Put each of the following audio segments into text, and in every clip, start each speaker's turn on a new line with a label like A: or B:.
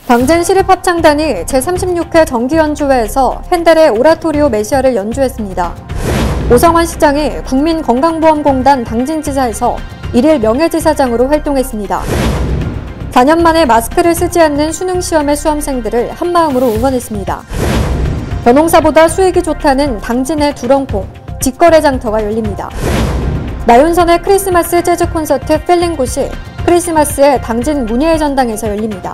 A: 당진시립합창단이 제36회 정기연주회에서 핸델의 오라토리오 메시아를 연주했습니다. 오성환 시장이 국민건강보험공단 당진지사에서 1일 명예지사장으로 활동했습니다. 4년 만에 마스크를 쓰지 않는 수능시험의 수험생들을 한마음으로 응원했습니다. 벼농사보다 수익이 좋다는 당진의 두렁콩, 직거래 장터가 열립니다. 나윤선의 크리스마스 재즈 콘서트 필링굿이 크리스마스의 당진 문예의 전당에서 열립니다.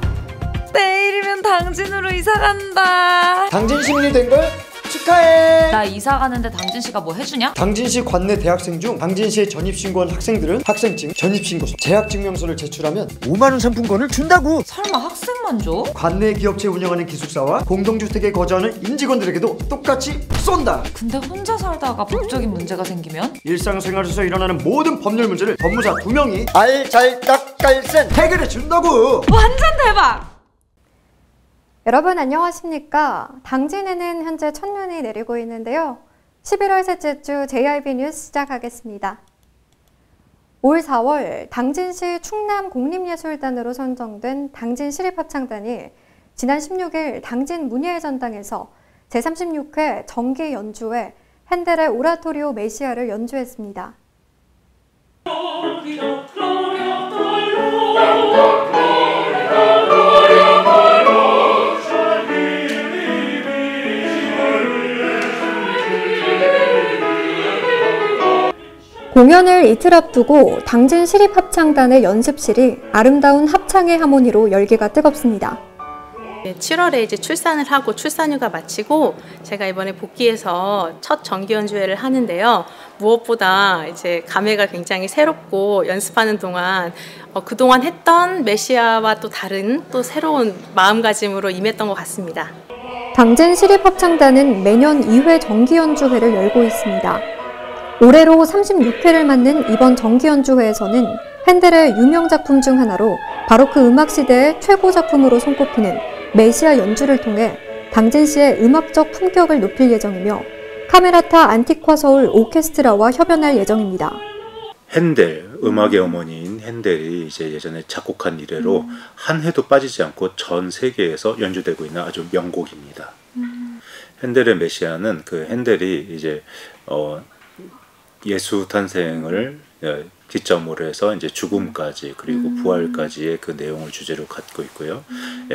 B: 내일이면 당진으로 이사간다.
C: 당진 시민이 된 걸 축하해.
B: 나 이사 가는데 당진시가 뭐 해주냐?
C: 당진시 관내 대학생 중 당진시에 전입신고한 학생들은 학생증, 전입신고서, 재학증명서를 제출하면 5만원 상품권을 준다고.
B: 설마 학생만 줘?
C: 관내 기업체 운영하는 기숙사와 공동주택에 거주하는 임직원들에게도 똑같이 쏜다.
B: 근데 혼자 살다가 법적인 문제가 생기면?
C: 일상생활에서 일어나는 모든 법률 문제를 법무사 2명이 알잘딱깔센 해결해 준다고.
B: 완전 대박!
A: 여러분 안녕하십니까? 당진에는 현재 첫눈이 내리고 있는데요. 11월 셋째 주 JIB 뉴스 시작하겠습니다. 올 4월 당진시 충남국립예술단으로 선정된 당진시립합창단이 지난 16일 당진 문예의 전당에서 제36회 정기연주회 핸델의 오라토리오 메시아를 연주했습니다. 공연을 이틀 앞두고 당진시립합창단의 연습실이 아름다운 합창의 하모니로 열기가 뜨겁습니다.
D: 7월에 이제 출산을 하고 출산휴가 마치고 제가 이번에 복귀해서 첫 정기연주회를 하는데요. 무엇보다 이제 감회가 굉장히 새롭고 연습하는 동안 그동안 했던 메시아와 또 다른 또 새로운 마음가짐으로 임했던 것 같습니다.
A: 당진시립합창단은 매년 2회 정기연주회를 열고 있습니다. 올해로 36회를 맞는 이번 정기연주회에서는 핸델의 유명 작품 중 하나로 바로크 음악 시대의 최고 작품으로 손꼽히는 메시아 연주를 통해 당진시의 음악적 품격을 높일 예정이며 카메라타 안티과 서울 오케스트라와 협연할 예정입니다.
E: 핸델, 음악의 어머니인 핸델이 이제 예전에 작곡한 이래로 한 해도 빠지지 않고 전 세계에서 연주되고 있는 아주 명곡입니다. 핸델의 메시아는 그 핸델이 이제 예수 탄생을 기점으로 해서 이제 죽음까지 그리고 부활까지의 그 내용을 주제로 갖고 있고요.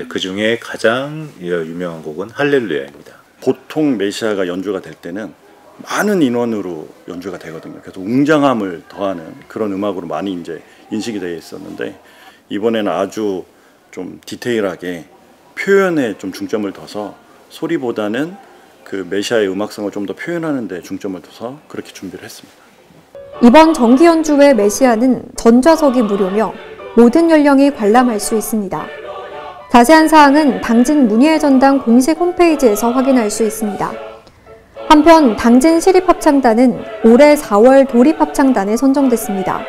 E: 그 중에 가장 유명한 곡은 할렐루야입니다.
F: 보통 메시아가 연주가 될 때는 많은 인원으로 연주가 되거든요. 그래서 웅장함을 더하는 그런 음악으로 많이 이제 인식이 되어 있었는데 이번에는 아주 좀 디테일하게 표현에 좀 중점을 둬서 소리보다는 그 메시아의 음악성을 좀 더 표현하는 데 중점을 둬서 그렇게 준비를 했습니다.
A: 이번 정기연주회 메시아는 전좌석이 무료며 모든 연령이 관람할 수 있습니다. 자세한 사항은 당진 문예의 전당 공식 홈페이지에서 확인할 수 있습니다. 한편 당진시립합창단은 올해 4월 도립합창단에 선정됐습니다.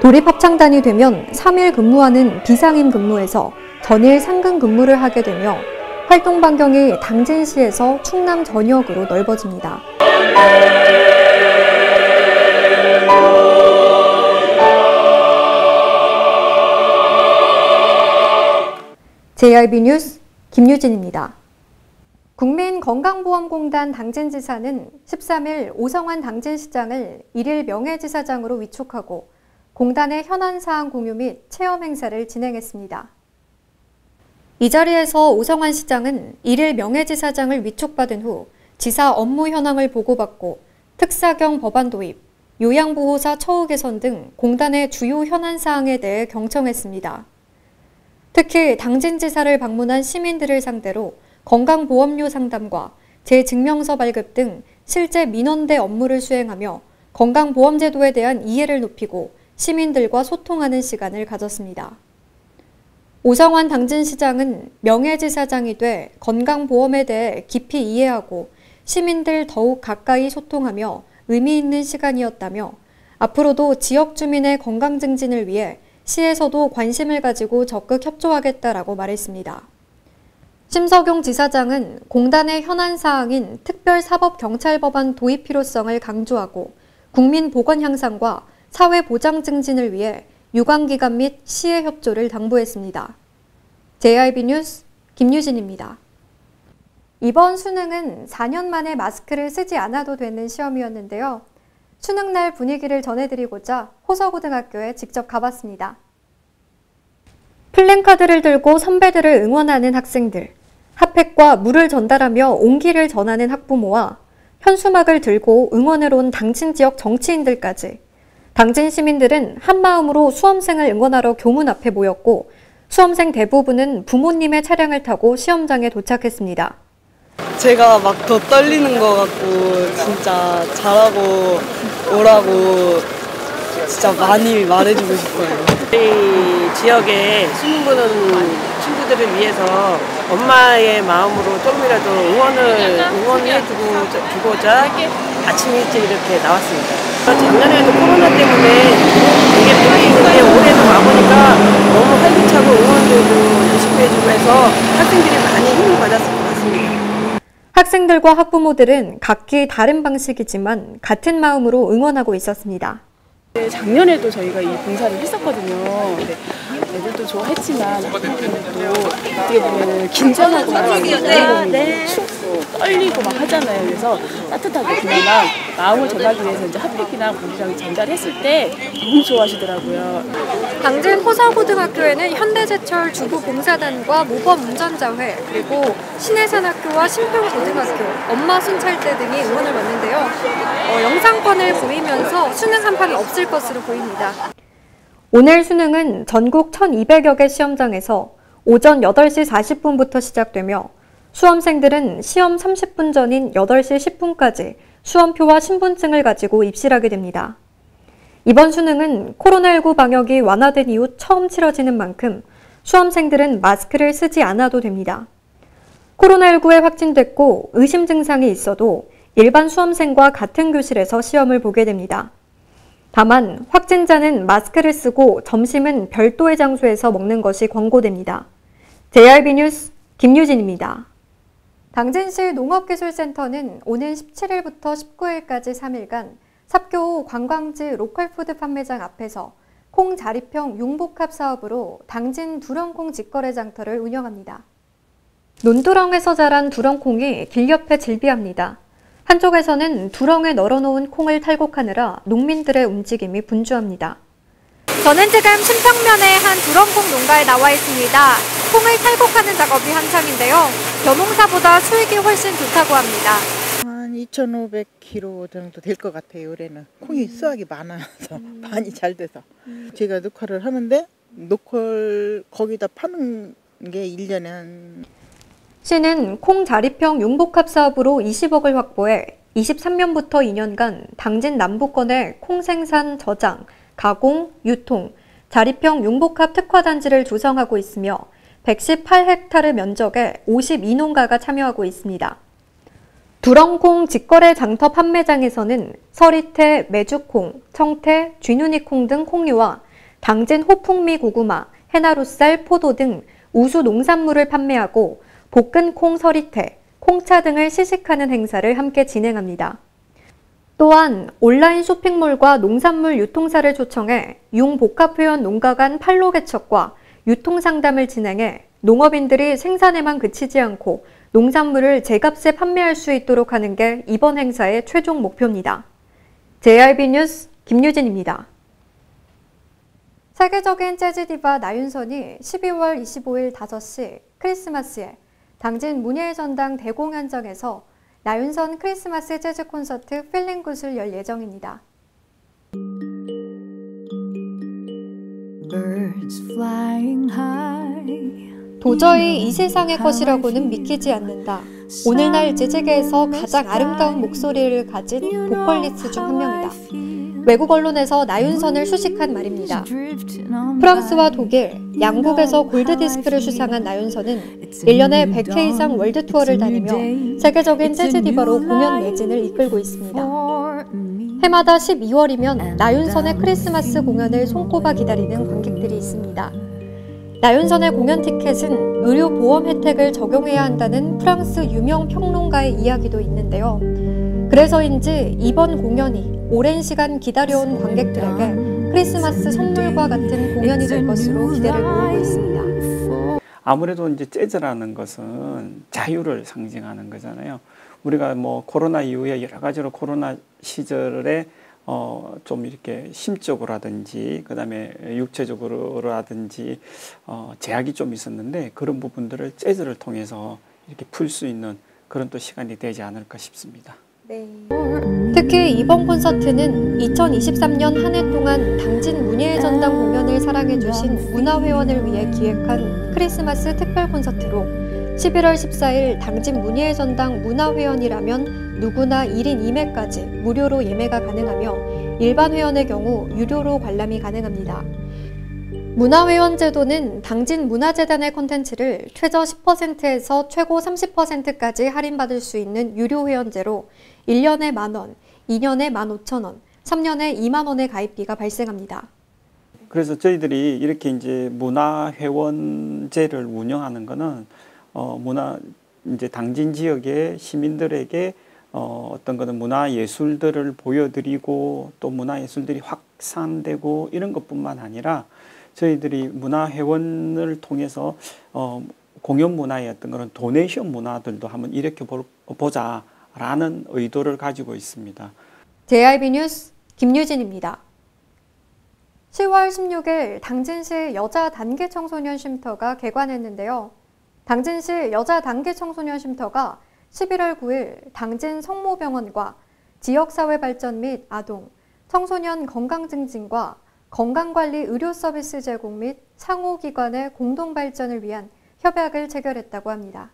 A: 도립합창단이 되면 3일 근무하는 비상임 근무에서 전일 상근 근무를 하게 되며 활동 반경이 당진시에서 충남 전역으로 넓어집니다. JIB 뉴스 김유진입니다. 국민건강보험공단 당진지사는 13일 오성환 당진시장을 1일 명예지사장으로 위촉하고 공단의 현안사항 공유 및 체험 행사를 진행했습니다. 이 자리에서 오성환 시장은 1일 명예지사장을 위촉받은 후 지사 업무 현황을 보고받고 특사경 법안 도입, 요양보호사 처우 개선 등 공단의 주요 현안사항에 대해 경청했습니다. 특히 당진지사를 방문한 시민들을 상대로 건강보험료 상담과 재증명서 발급 등 실제 민원대 업무를 수행하며 건강보험제도에 대한 이해를 높이고 시민들과 소통하는 시간을 가졌습니다. 오성환 당진시장은 명예지사장이 돼 건강보험에 대해 깊이 이해하고 시민들 더욱 가까이 소통하며 의미 있는 시간이었다며 앞으로도 지역 주민의 건강 증진을 위해 시에서도 관심을 가지고 적극 협조하겠다라고 말했습니다. 심석용 지사장은 공단의 현안사항인 특별사법경찰법안 도입 필요성을 강조하고 국민보건 향상과 사회보장 증진을 위해 유관기관 및 시의 협조를 당부했습니다. JRB 뉴스 김유진입니다. 이번 수능은 4년 만에 마스크를 쓰지 않아도 되는 시험이었는데요. 수능날 분위기를 전해드리고자 호서고등학교에 직접 가봤습니다. 플랜카드를 들고 선배들을 응원하는 학생들, 핫팩과 물을 전달하며 온기를 전하는 학부모와 현수막을 들고 응원을 온 당진 지역 정치인들까지 당진 시민들은 한마음으로 수험생을 응원하러 교문 앞에 모였고 수험생 대부분은 부모님의 차량을 타고 시험장에 도착했습니다.
G: 제가 막 더 떨리는 것 같고 진짜 잘하고 오라고 진짜 많이 말해주고 싶어요.
H: 저희 지역의 수능 보는 친구들을 위해서 엄마의 마음으로 조금이라도 응원해주고자 아침 일찍 이렇게 나왔습니다. 작년에도 코로나 때문에 되게 바빴는데 올해도 와보니까 너무 활기차고 응원도 열심히 해주고 해서 학생들이 많이 힘을 받았을 것 같습니다.
A: 학생들과 학부모들은 각기 다른 방식이지만 같은 마음으로 응원하고 있었습니다.
I: 작년에도 저희가 이 봉사를 했었거든요. 근데 애들도 좋아했지만 학부모들도 어떻게 보면 긴장하고 춥고 떨리고 막 하잖아요. 그래서 따뜻하게 그나마 마음을 전하기 위해서 이제 핫팩이나 물이랑 전달했을 때 너무 좋아하시더라고요.
A: 당진 호서고등학교에는 현대제철 주부봉사단과 모범운전자회 그리고 신해산학교와 신평고등학교, 엄마순찰대 등이 응원을 왔는데요. 영상권을 보이면서 수능 한파는 없을 것으로 보입니다. 오늘 수능은 전국 1200여 개 시험장에서 오전 8시 40분부터 시작되며 수험생들은 시험 30분 전인 8시 10분까지 수험표와 신분증을 가지고 입실하게 됩니다. 이번 수능은 코로나19 방역이 완화된 이후 처음 치러지는 만큼 수험생들은 마스크를 쓰지 않아도 됩니다. 코로나19에 확진됐고 의심 증상이 있어도 일반 수험생과 같은 교실에서 시험을 보게 됩니다. 다만 확진자는 마스크를 쓰고 점심은 별도의 장소에서 먹는 것이 권고됩니다. JRB 뉴스 김유진입니다. 당진시 농업기술센터는 오는 17일부터 19일까지 3일간 삽교 관광지 로컬푸드 판매장 앞에서 콩 자립형 융복합 사업으로 당진 두렁콩 직거래 장터를 운영합니다. 논두렁에서 자란 두렁콩이 길 옆에 질비합니다. 한쪽에서는 두렁에 널어놓은 콩을 탈곡하느라 농민들의 움직임이 분주합니다. 저는 지금 신평면의 한 두렁콩 농가에 나와 있습니다. 콩을 탈곡하는 작업이 한창인데요. 벼농사보다 수익이 훨씬 좋다고 합니다.
J: 한 2,500kg 정도 될 것 같아요. 올해는 콩이 수확이 많아서 많이 잘 돼서 제가 녹화를 하는데 녹화 거기다 파는 게 1년에 한
A: 시는 콩 자립형 융복합 사업으로 20억을 확보해 23년부터 2년간 당진 남부권에 콩 생산, 저장, 가공, 유통, 자립형 융복합 특화단지를 조성하고 있으며 118헥타르 면적에 52농가가 참여하고 있습니다. 두렁콩 직거래 장터 판매장에서는 서리태, 메주콩, 청태, 쥐누니콩 등 콩류와 당진 호풍미 고구마, 해나루쌀, 포도 등 우수 농산물을 판매하고 볶은 콩 서리태, 콩차 등을 시식하는 행사를 함께 진행합니다. 또한 온라인 쇼핑몰과 농산물 유통사를 초청해 융복합회원 농가 간 판로 개척과 유통상담을 진행해 농업인들이 생산에만 그치지 않고 농산물을 제값에 판매할 수 있도록 하는 게 이번 행사의 최종 목표입니다. JRB 뉴스 김유진입니다. 세계적인 재즈 디바 나윤선이 12월 25일 5시 크리스마스에 당진 문예의 전당 대공연장에서 나윤선 크리스마스 재즈 콘서트 필링 굿을 열 예정입니다. 도저히 이 세상의 것이라고는 믿기지 않는다. 오늘날 재즈계에서 가장 아름다운 목소리를 가진 보컬리스트 중 한 명이다. 외국 언론에서 나윤선을 수식한 말입니다. 프랑스와 독일, 양국에서 골드디스크를 수상한 나윤선은 1년에 100회 이상 월드 투어를 다니며 세계적인 재즈 디바로 공연 매진을 이끌고 있습니다. 해마다 12월이면 나윤선의 크리스마스 공연을 손꼽아 기다리는 관객들이 있습니다. 나윤선의 공연 티켓은 의료 보험 혜택을 적용해야 한다는 프랑스 유명 평론가의 이야기도 있는데요. 그래서인지 이번 공연이 오랜 시간 기다려온 관객들에게 크리스마스 선물과 같은 공연이 될 것으로 기대를 모으고 있습니다.
K: 아무래도 이제 재즈라는 것은 자유를 상징하는 거잖아요. 우리가 뭐 코로나 이후에 여러 가지로 코로나 시절에 좀 이렇게 심적으로라든지 그다음에 육체적으로라든지 제약이 좀 있었는데 그런 부분들을 재즈를 통해서 이렇게 풀 수 있는 그런 또 시간이 되지 않을까 싶습니다.
A: 네. 특히 이번 콘서트는 2023년 한 해 동안 당진 문예의 전당 공연을 사랑해주신 문화회원을 위해 기획한 크리스마스 특별 콘서트로 11월 14일 당진 문예의 전당 문화회원이라면 누구나 1인 2매까지 무료로 예매가 가능하며 일반 회원의 경우 유료로 관람이 가능합니다. 문화회원 제도는 당진 문화재단의 콘텐츠를 최저 10%에서 최고 30%까지 할인받을 수 있는 유료 회원제로 1년에 10,000원, 2년에 15,000원, 3년에 20,000원의 가입비가 발생합니다.
K: 그래서 저희들이 이렇게 이제 문화회원제를 운영하는 거는 이제 당진 지역의 시민들에게 어떤 거는 문화예술들을 보여드리고 또 문화예술들이 확산되고 이런 것뿐만 아니라 저희들이 문화회원을 통해서 공연 문화의 어떤 그런 도네이션 문화들도 한번 일으켜 보자라는 의도를 가지고 있습니다.
A: JIB 뉴스 김유진입니다. 10월 16일 당진시 여자 단기 청소년 쉼터가 개관했는데요. 당진시 여자 단기 청소년 쉼터가 11월 9일 당진 성모병원과 지역사회발전 및 아동, 청소년 건강증진과 건강관리 의료 서비스 제공 및 상호기관의 공동발전을 위한 협약을 체결했다고 합니다.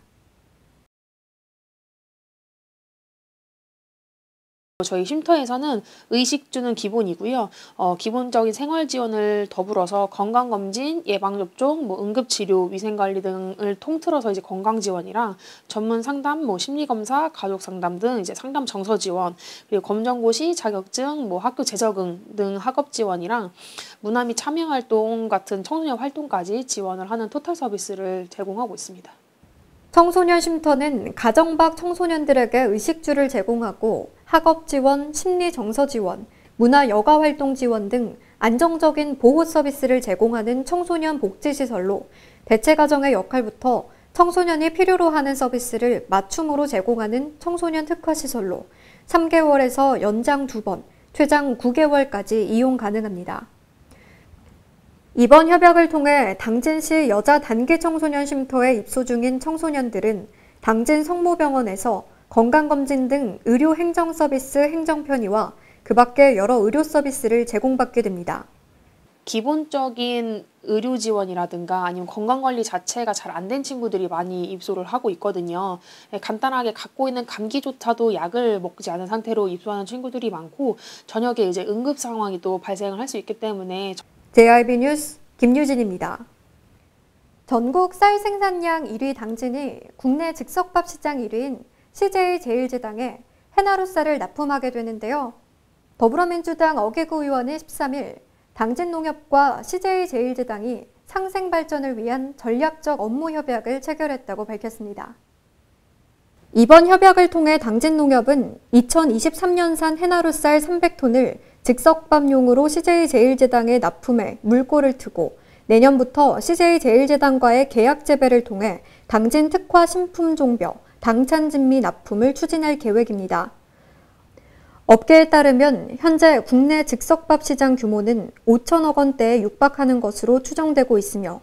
L: 저희 쉼터에서는 의식주는 기본이고요. 기본적인 생활 지원을 더불어서 건강검진, 예방접종, 응급치료, 위생관리 등을 통틀어서 이제 건강지원이랑 전문 상담, 심리검사, 가족상담 등 이제 상담 정서 지원, 그리고 검정고시, 자격증, 학교 재적응 등 학업 지원이랑 문화 및 참여활동 같은 청소년 활동까지 지원을 하는 토탈 서비스를 제공하고 있습니다.
A: 청소년 쉼터는 가정 밖 청소년들에게 의식주를 제공하고 학업 지원, 심리 정서 지원, 문화 여가 활동 지원 등 안정적인 보호 서비스를 제공하는 청소년 복지시설로 대체 가정의 역할부터 청소년이 필요로 하는 서비스를 맞춤으로 제공하는 청소년 특화시설로 3개월에서 연장 2번, 최장 9개월까지 이용 가능합니다. 이번 협약을 통해 당진시 여자 단기 청소년 쉼터에 입소 중인 청소년들은 당진 성모병원에서 건강검진 등 의료 행정 서비스 행정편의와 그 밖의 여러 의료 서비스를 제공받게 됩니다.
L: 기본적인 의료 지원이라든가 아니면 건강관리 자체가 잘 안 된 친구들이 많이 입소를 하고 있거든요. 간단하게 갖고 있는 감기조차도 약을 먹지 않은 상태로 입소하는 친구들이 많고 저녁에 이제 응급 상황이 또 발생을 할 수 있기 때문에
A: JIB 뉴스 김유진입니다. 전국 쌀 생산량 1위 당진이 국내 즉석밥 시장 1위인 CJ제일제당에 해나루 쌀을 납품하게 되는데요. 더불어민주당 어기구 의원이 13일 당진농협과 CJ제일제당이 상생발전을 위한 전략적 업무 협약을 체결했다고 밝혔습니다. 이번 협약을 통해 당진농협은 2023년산 해나루 쌀 300톤을 즉석밥용으로 CJ제일제당에 납품해 물꼬를 트고 내년부터 CJ제일제당과의 계약 재배를 통해 당진 특화 신품 종벼, 당찬진미 납품을 추진할 계획입니다. 업계에 따르면 현재 국내 즉석밥 시장 규모는 5천억 원대에 육박하는 것으로 추정되고 있으며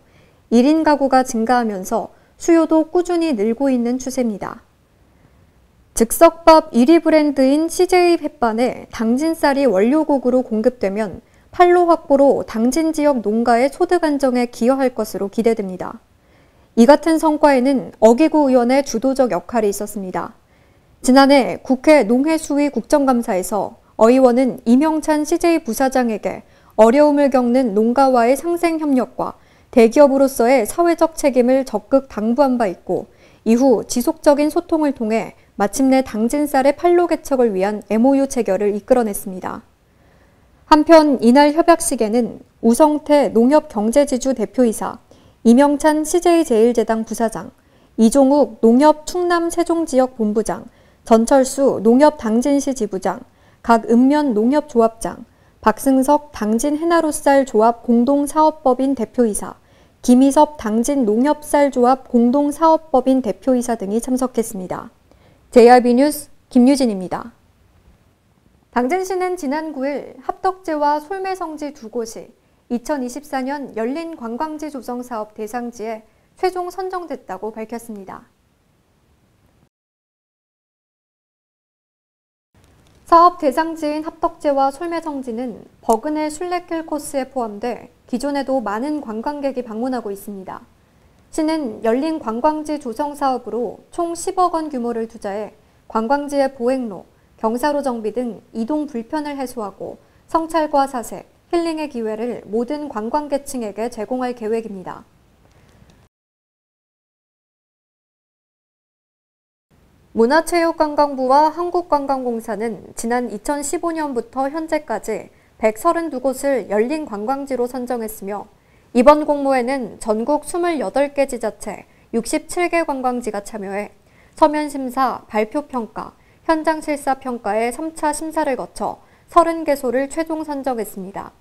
A: 1인 가구가 증가하면서 수요도 꾸준히 늘고 있는 추세입니다. 즉석밥 1위 브랜드인 CJ 햇반에 당진쌀이 원료국으로 공급되면 판로 확보로 당진 지역 농가의 소득 안정에 기여할 것으로 기대됩니다. 이 같은 성과에는 어기구 의원의 주도적 역할이 있었습니다. 지난해 국회 농해수위 국정감사에서 어 의원은 이명찬 CJ 부사장에게 어려움을 겪는 농가와의 상생협력과 대기업으로서의 사회적 책임을 적극 당부한 바 있고 이후 지속적인 소통을 통해 마침내 당진쌀의 판로 개척을 위한 MOU 체결을 이끌어냈습니다. 한편 이날 협약식에는 우성태 농협경제지주 대표이사, 이명찬 CJ제일제당 부사장, 이종욱 농협 충남 세종지역 본부장, 전철수 농협 당진시 지부장, 각 읍면 농협조합장, 박승석 당진 해나루쌀 조합 공동사업법인 대표이사, 김희섭 당진 농협쌀조합 공동사업법인 대표이사 등이 참석했습니다. JRB 뉴스 김유진입니다. 당진시는 지난 9일 합덕제와 솔매성지 두 곳이 2024년 열린 관광지 조성 사업 대상지에 최종 선정됐다고 밝혔습니다. 사업 대상지인 합덕제와 솔매성지는 버그네 순례길 코스에 포함돼 기존에도 많은 관광객이 방문하고 있습니다. 시는 열린 관광지 조성 사업으로 총 10억 원 규모를 투자해 관광지의 보행로, 경사로 정비 등 이동 불편을 해소하고 성찰과 사색, 힐링의 기회를 모든 관광계층에게 제공할 계획입니다. 문화체육관광부와 한국관광공사는 지난 2015년부터 현재까지 132곳을 열린 관광지로 선정했으며 이번 공모에는 전국 28개 지자체 67개 관광지가 참여해 서면심사, 발표평가, 현장실사평가의 3차 심사를 거쳐 30개소를 최종 선정했습니다.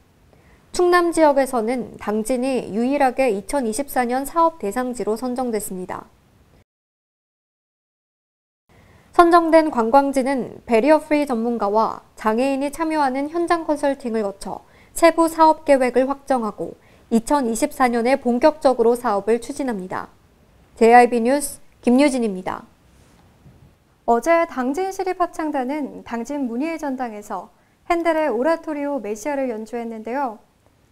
A: 충남 지역에서는 당진이 유일하게 2024년 사업 대상지로 선정됐습니다. 선정된 관광지는 베리어 프리 전문가와 장애인이 참여하는 현장 컨설팅을 거쳐 세부 사업 계획을 확정하고 2024년에 본격적으로 사업을 추진합니다. JRB 뉴스 김유진입니다. 어제 당진시립합창단은 당진 문희의 전당에서 핸델의 오라토리오 메시아를 연주했는데요.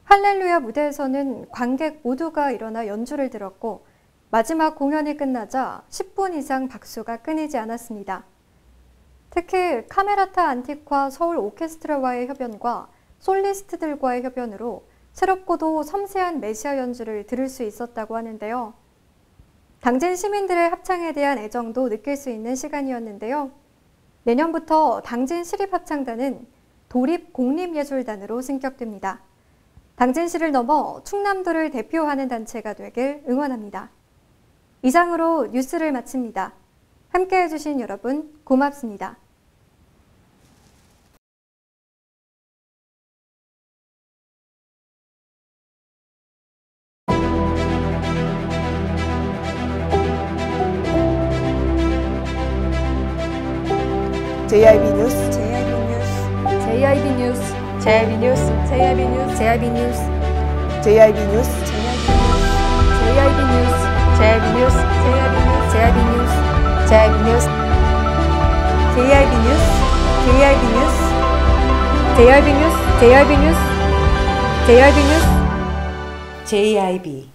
A: 할렐루야 무대에서는 관객 모두가 일어나 연주를 들었고 마지막 공연이 끝나자 10분 이상 박수가 끊이지 않았습니다. 특히 카메라타 안티과 서울 오케스트라와의 협연과 솔리스트들과의 협연으로 새롭고도 섬세한 메시아 연주를 들을 수 있었다고 하는데요. 당진 시민들의 합창에 대한 애정도 느낄 수 있는 시간이었는데요. 내년부터 당진 시립합창단은 도립공립예술단으로 승격됩니다. 당진시를 넘어 충남도를 대표하는 단체가 되길 응원합니다. 이상으로 뉴스를 마칩니다. 함께해 주신 여러분 고맙습니다.
G: JRB 뉴스
A: JRB 뉴스
G: JRB 뉴스
A: JRB 뉴스 JRB 뉴스
G: JRB 뉴스
A: JRB 뉴스
G: JRB 뉴스
A: JRB 뉴스
G: JRB 뉴스 JRB 뉴스 JRB 뉴스
A: JRB 뉴스 JRB 뉴스 JRB 뉴스
G: JRB